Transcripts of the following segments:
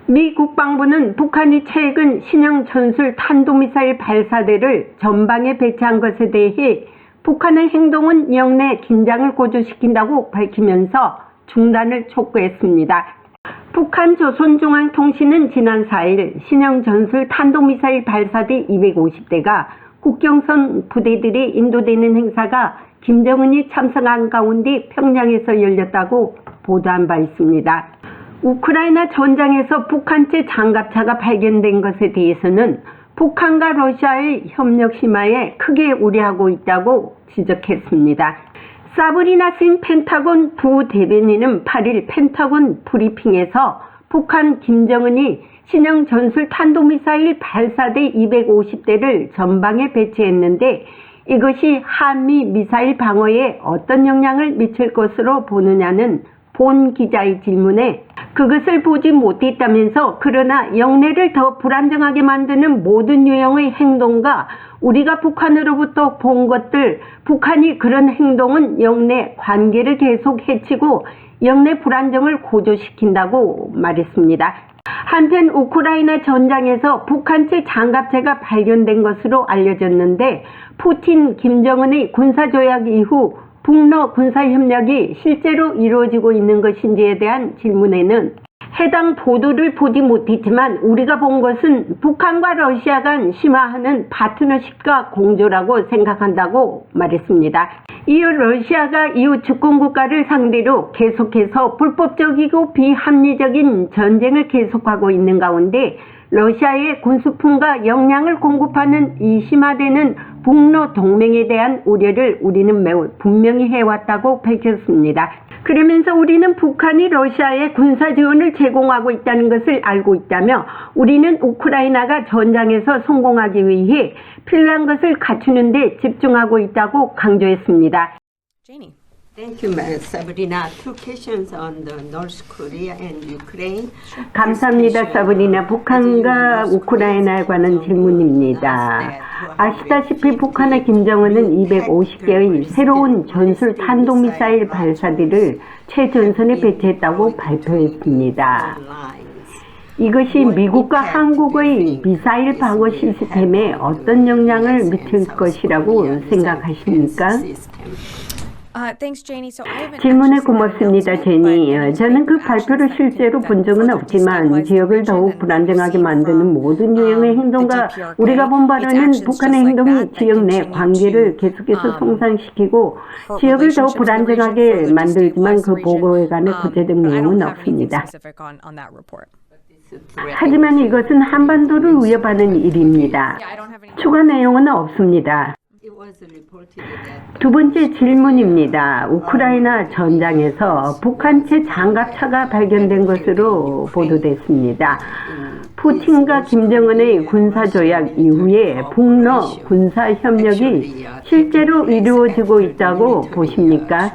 미 국방부는 북한이 최근 신형 전술 탄도미사일 발사대를 전방에 배치한 것에 대해 북한의 행동은 영내 긴장을 고조시킨다고 밝히면서 중단을 촉구했습니다. 북한 조선중앙통신은 지난 4일 신형 전술 탄도미사일 발사대 250대가 국경선 부대들이 인도되는 행사가 김정은이 참석한 가운데 평양에서 열렸다고 보도한 바 있습니다. 우크라이나 전장에서 북한제 장갑차가 발견된 것에 대해서는 북한과 러시아의 협력 심화에 크게 우려하고 있다고 지적했습니다. 사브리나 싱 펜타곤 부대변인은 8일 펜타곤 브리핑에서 북한 김정은이 신형 전술 탄도미사일 발사대 250대를 전방에 배치했는데 이것이 한미 미사일 방어에 어떤 영향을 미칠 것으로 보느냐는 본 기자의 질문에 그것을 보지 못했다면서 그러나 영내를 더 불안정하게 만드는 모든 유형의 행동과 우리가 북한으로부터 본 것들, 북한이 그런 행동은 영내 관계를 계속 해치고 영내 불안정을 고조시킨다고 말했습니다. 한편 우크라이나 전장에서 북한제 장갑차가 발견된 것으로 알려졌는데 푸틴, 김정은의 군사조약 이후 북러 군사협력이 실제로 이루어지고 있는 것인지에 대한 질문에는 해당 보도를 보지 못했지만 우리가 본 것은 북한과 러시아 간 심화하는 파트너십과 공조라고 생각한다고 말했습니다. 이어 러시아가 이웃 주권국가를 상대로 계속해서 불법적이고 비합리적인 전쟁을 계속하고 있는 가운데 러시아의 군수품과 역량을 공급하는 이 심화되는 북러 동맹에 대한 우려를 우리는 매우 분명히 해왔다고 밝혔습니다. 그러면서 우리는 북한이 러시아에 군사 지원을 제공하고 있다는 것을 알고 있다며 우리는 우크라이나가 전장에서 성공하기 위해 필요한 것을 갖추는 데 집중하고 있다고 강조했습니다. Janie. Thank you, Sabrina. Two questions on the North Korea and Ukraine. 감사합니다, 사브리나. 북한과 우크라이나에 관한 질문입니다. 아시다시피 북한의 김정은은 250개의 새로운 전술 탄도미사일 발사대를 최전선에 배치했다고 발표했습니다. 이것이 미국과 한국의 미사일 방어 시스템에 어떤 영향을 미칠 것이라고 생각하십니까? 질문에 고맙습니다, 제니. 저는 그 발표를 실제로 본 적은 없지만 지역을 더욱 불안정하게 만드는 모든 유형의 행동과 우리가 본 바로는 북한의 행동이 지역 내 관계를 계속해서 성장시키고 지역을 더욱 불안정하게 만들지만 그 보고에 관한 구체적 내용은 없습니다. 하지만 이것은 한반도를 위협하는 일입니다. 추가 내용은 없습니다. 두 번째 질문입니다. 우크라이나 전장에서 북한제 장갑차가 발견된 것으로 보도됐습니다. 푸틴과 김정은의 군사조약 이후에 북러 군사협력이 실제로 이루어지고 있다고 보십니까?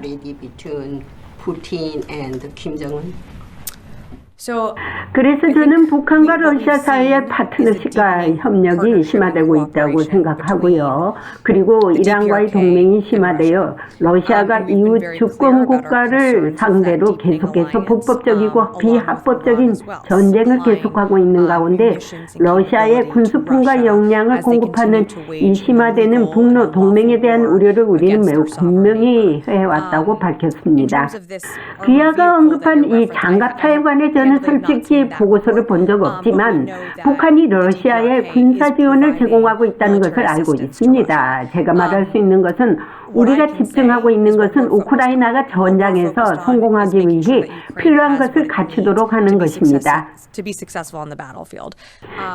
그래서 저는 북한과 러시아 사이의 파트너십과 협력이 심화되고 있다고 생각하고요. 그리고 이란과의 동맹이 심화되어 러시아가 이웃 주권 국가를 상대로 계속해서 불법적이고 비합법적인 전쟁을 계속하고 있는 가운데 러시아의 군수품과 역량을 공급하는 이 심화되는 북러 동맹에 대한 우려를 우리는 매우 분명히 해왔다고 밝혔습니다. 귀하가 언급한 이 장갑차에 관해 저는 솔직히 보고서를 본 적 없지만 북한이 러시아에 군사 지원을 제공하고 있다는 것을 알고 있습니다. 제가 말할 수 있는 것은 우리가 집중하고 있는 것은 우크라이나가 전장에서 성공하기 위해 필요한 것을 갖추도록 하는 것입니다.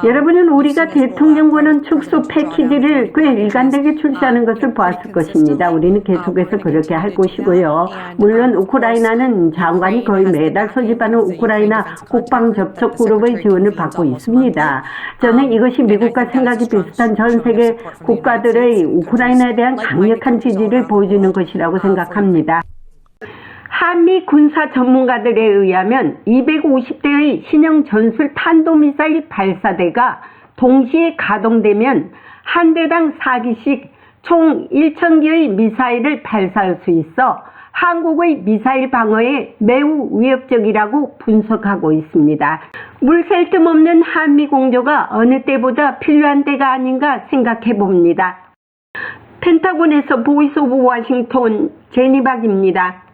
여러분은 우리가 대통령권은 축소 패키지를 꽤 일관되게 출시하는 것을 보았을 것입니다. 우리는 계속해서 그렇게 할 것이고요. 물론 우크라이나는 장관이 거의 매달 소집하는 우크라이나 국방 접촉 그룹의 지원을 받고 있습니다. 저는 이것이 미국과 생각이 비슷한 전 세계 국가들의 우크라이나에 대한 강력한 지지를 보여주는 것이라고 생각합니다. 한미 군사 전문가들에 의하면 250대의 신형 전술 탄도미사일 발사대가 동시에 가동되면 한 대당 4기씩 총 1,000개의 미사일을 발사할 수 있어 한국의 미사일 방어에 매우 위협적이라고 분석하고 있습니다. 물샐 틈 없는 한미 공조가 어느 때보다 필요한 때가 아닌가 생각해 봅니다. 펜타곤에서 보이스 오브 워싱턴 제니박입니다.